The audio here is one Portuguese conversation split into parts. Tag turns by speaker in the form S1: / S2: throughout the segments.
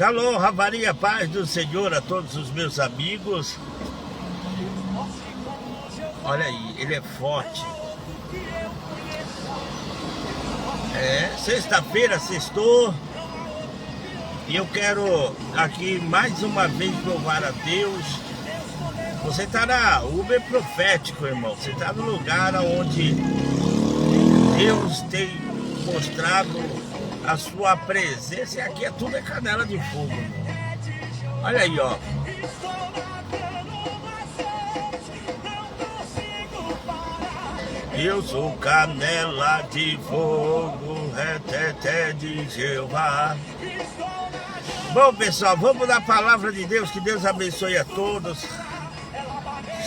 S1: Shalom, Ravaria, paz do Senhor a todos os meus amigos. Olha aí, ele é forte. Sexta-feira, sextou. E eu quero aqui mais uma vez louvar a Deus. Você está na Uber Profético, irmão. Você está no lugar onde Deus tem mostrado a sua presença. E aqui tudo é canela de fogo, irmão. Olha aí, ó. Eu sou canela de fogo, reteté de Jeová. Bom, pessoal, vamos na palavra de Deus. Que Deus abençoe a todos.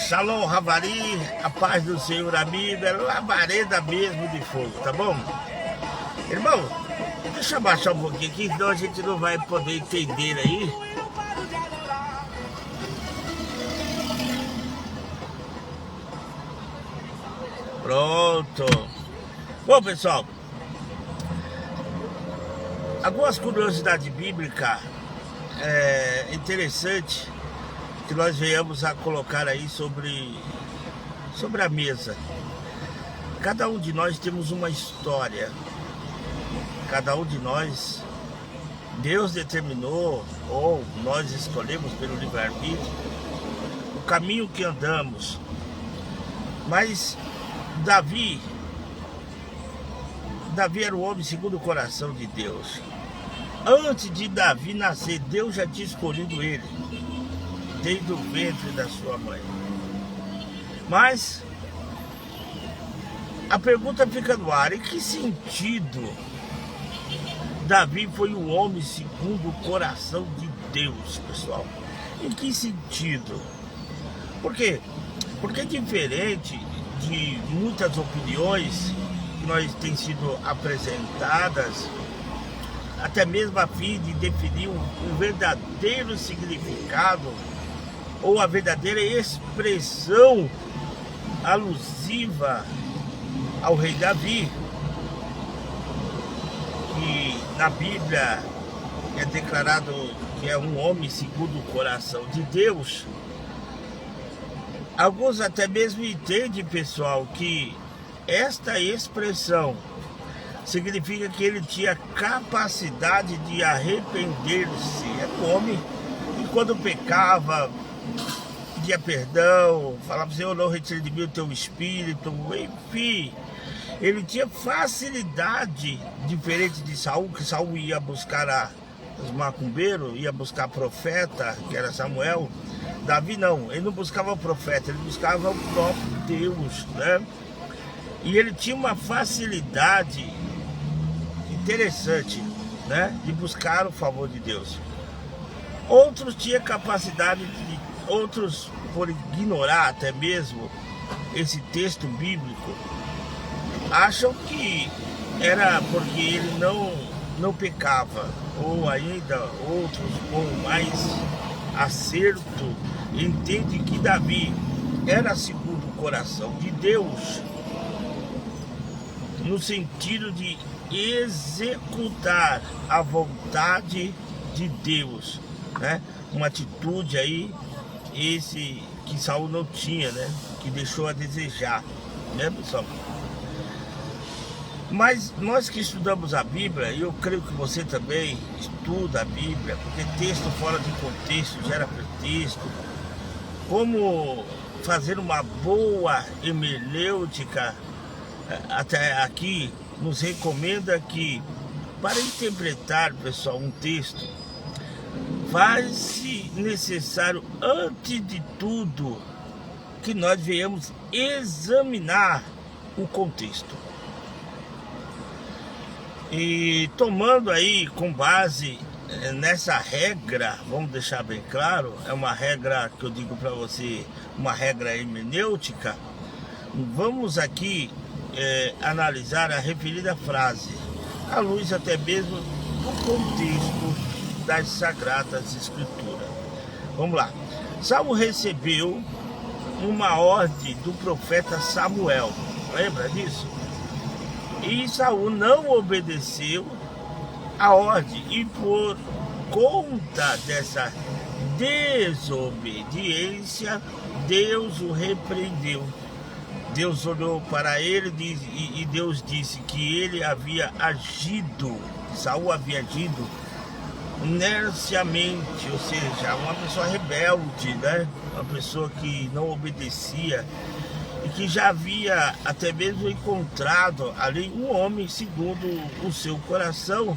S1: Shalom, Ravari, a paz do Senhor, amigo. É labareda mesmo de fogo, tá bom? Irmão, deixa eu abaixar um pouquinho aqui, senão a gente não vai poder entender aí. Pronto. Bom, pessoal, algumas curiosidades bíblicas interessante que nós venhamos a colocar aí sobre a mesa. Cada um de nós temos uma história. Cada um de nós, Deus determinou, ou nós escolhemos pelo livre-arbítrio, o caminho que andamos. Mas Davi era o homem segundo o coração de Deus. Antes de Davi nascer, Deus já tinha escolhido ele, desde o ventre da sua mãe. Mas a pergunta fica no ar: em que sentido Davi foi o homem segundo o coração de Deus, pessoal? Em que sentido? Por quê? Porque diferente de muitas opiniões que nós têm sido apresentadas, até mesmo a fim de definir o verdadeiro significado ou a verdadeira expressão alusiva ao rei Davi, que na Bíblia é declarado que é um homem segundo o coração de Deus. Alguns até mesmo entendem, pessoal, que esta expressão significa que ele tinha capacidade de arrepender-se. Era um homem que quando pecava, pedia perdão, falava: Senhor, não retire de mim o teu espírito. Enfim, ele tinha facilidade, diferente de Saul, que Saul ia buscar os macumbeiros, ia buscar profeta, que era Samuel. Davi não, ele não buscava o profeta, ele buscava o próprio Deus, né? E ele tinha uma facilidade interessante, né, de buscar o favor de Deus. Outros tinham capacidade outros, por ignorar até mesmo esse texto bíblico, acham que era porque ele não pecava, ou ainda outros com mais acerto entende que Davi era segundo o coração de Deus, no sentido de executar a vontade de Deus, né? Uma atitude aí, esse que Saul não tinha, né? Que deixou a desejar, né, pessoal? Mas nós que estudamos a Bíblia, e eu creio que você também estuda a Bíblia, porque texto fora de contexto gera pretexto. Como fazer uma boa hermenêutica, até aqui nos recomenda que, para interpretar, pessoal, um texto, faz-se necessário, antes de tudo, que nós venhamos examinar o contexto. E tomando aí com base nessa regra, vamos deixar bem claro, é uma regra que eu digo para você, uma regra hermenêutica, vamos aqui analisar a referida frase, à luz até mesmo do contexto das Sagradas Escrituras. Vamos lá. Saul recebeu uma ordem do profeta Samuel, lembra disso? E Saul não obedeceu a ordem e por conta dessa desobediência, Deus o repreendeu. Deus olhou para ele e Deus disse que ele havia agido, Saul havia agido inerciamente, ou seja, uma pessoa rebelde, né? Uma pessoa que não obedecia e que já havia até mesmo encontrado ali um homem segundo o seu coração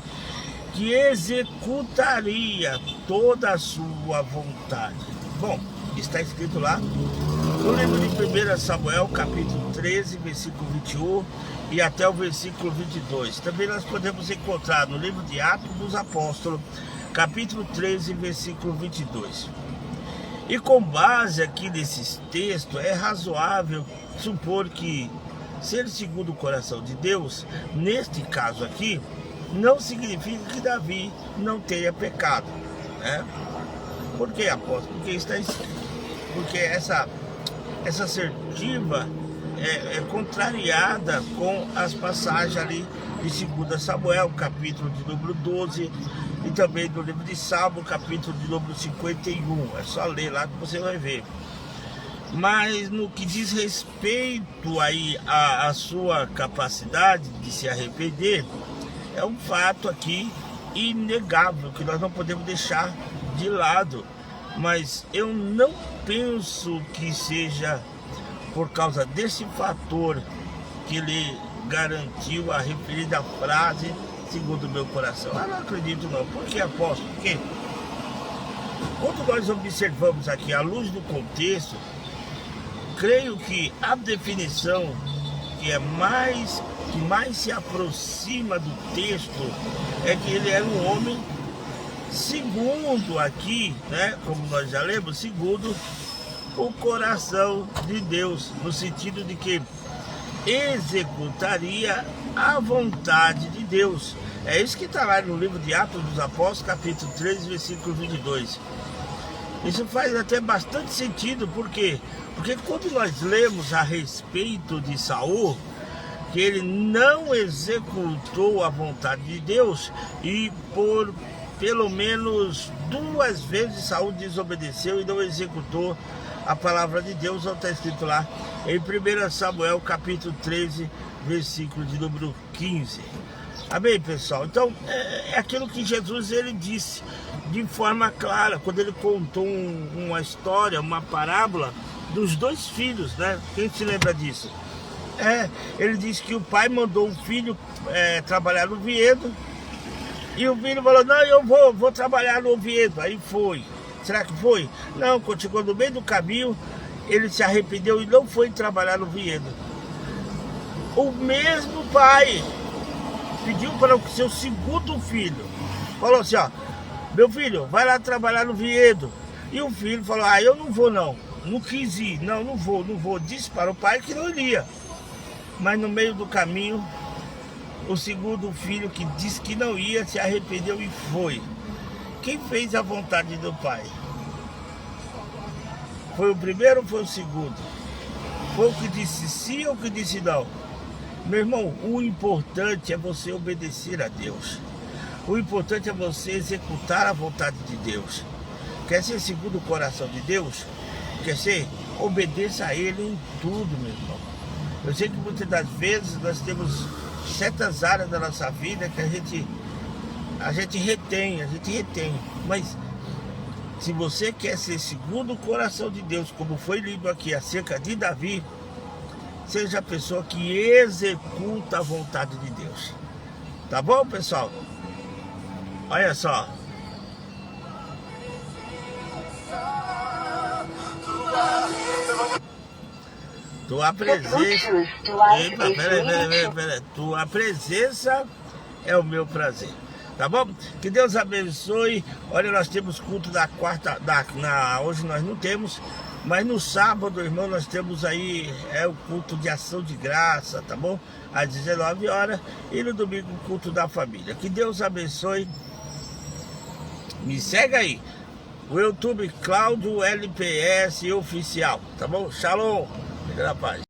S1: que executaria toda a sua vontade. Bom, está escrito lá no livro de 1 Samuel, capítulo 13, versículo 21 e até o versículo 22. Também nós podemos encontrar no livro de Atos dos Apóstolos, capítulo 13, versículo 22. E com base aqui nesses textos, é razoável supor que ser segundo o coração de Deus, neste caso aqui, não significa que Davi não tenha pecado, né? Por que, apóstolo? Porque está escrito. Porque essa assertiva é contrariada com as passagens ali de 2 Samuel, capítulo de número 12, e também do livro de Salmo, capítulo de número 51. É só ler lá que você vai ver. Mas no que diz respeito aí à sua capacidade de se arrepender, é um fato aqui inegável, que nós não podemos deixar de lado. Mas eu não penso que seja por causa desse fator que ele garantiu a referida frase segundo o meu coração. Eu não acredito não. Por que, apóstolo? Porque quando nós observamos aqui à luz do contexto, creio que a definição que mais se aproxima do texto é que ele era um homem segundo aqui, né, como nós já lemos, segundo o coração de Deus, no sentido de que executaria a vontade de Deus. É isso que está lá no livro de Atos dos Apóstolos, capítulo 13, versículo 22. Isso faz até bastante sentido, por quê? Porque quando nós lemos a respeito de Saul, que ele não executou a vontade de Deus, e por pelo menos 2 vezes Saul desobedeceu e não executou a palavra de Deus, está escrito lá em 1 Samuel, capítulo 13, versículo de número 15. Amém, pessoal? Então, é aquilo que Jesus ele disse de forma clara, quando ele contou uma história, uma parábola dos 2 filhos, né? Quem se lembra disso? Ele disse que o pai mandou o filho trabalhar no vinhedo, e o filho falou, não, eu vou trabalhar no vinhedo. Aí foi. Será que foi? Não, quando chegou no meio do caminho, ele se arrependeu e não foi trabalhar no vinhedo. O mesmo pai pediu para o seu segundo filho, falou assim, ó, meu filho, vai lá trabalhar no vinhedo. E o filho falou, eu não vou não quis ir, não vou. Disse para o pai que não iria. Mas no meio do caminho, o segundo filho, que disse que não ia, se arrependeu e foi. Quem fez a vontade do pai? Foi o primeiro ou foi o segundo? Foi o que disse sim ou o que disse não? Meu irmão, o importante é você obedecer a Deus. O importante é você executar a vontade de Deus. Quer ser segundo o coração de Deus? Quer ser? Obedeça a Ele em tudo, meu irmão. Eu sei que muitas das vezes nós temos certas áreas da nossa vida que a gente retém, mas se você quer ser segundo o coração de Deus, como foi lido aqui acerca de Davi, seja a pessoa que executa a vontade de Deus. Tá bom, pessoal? Olha só. Tua presença. Epa, peraí. Tua presença é o meu prazer. Tá bom? Que Deus abençoe. Olha, nós temos culto da quarta. Hoje nós não temos. Mas no sábado, irmão, nós temos aí o culto de ação de graça, tá bom? Às 19 horas. E no domingo, o culto da família. Que Deus abençoe. Me segue aí. O YouTube Cláudio LPS Oficial. Tá bom? Shalom. Fica na paz.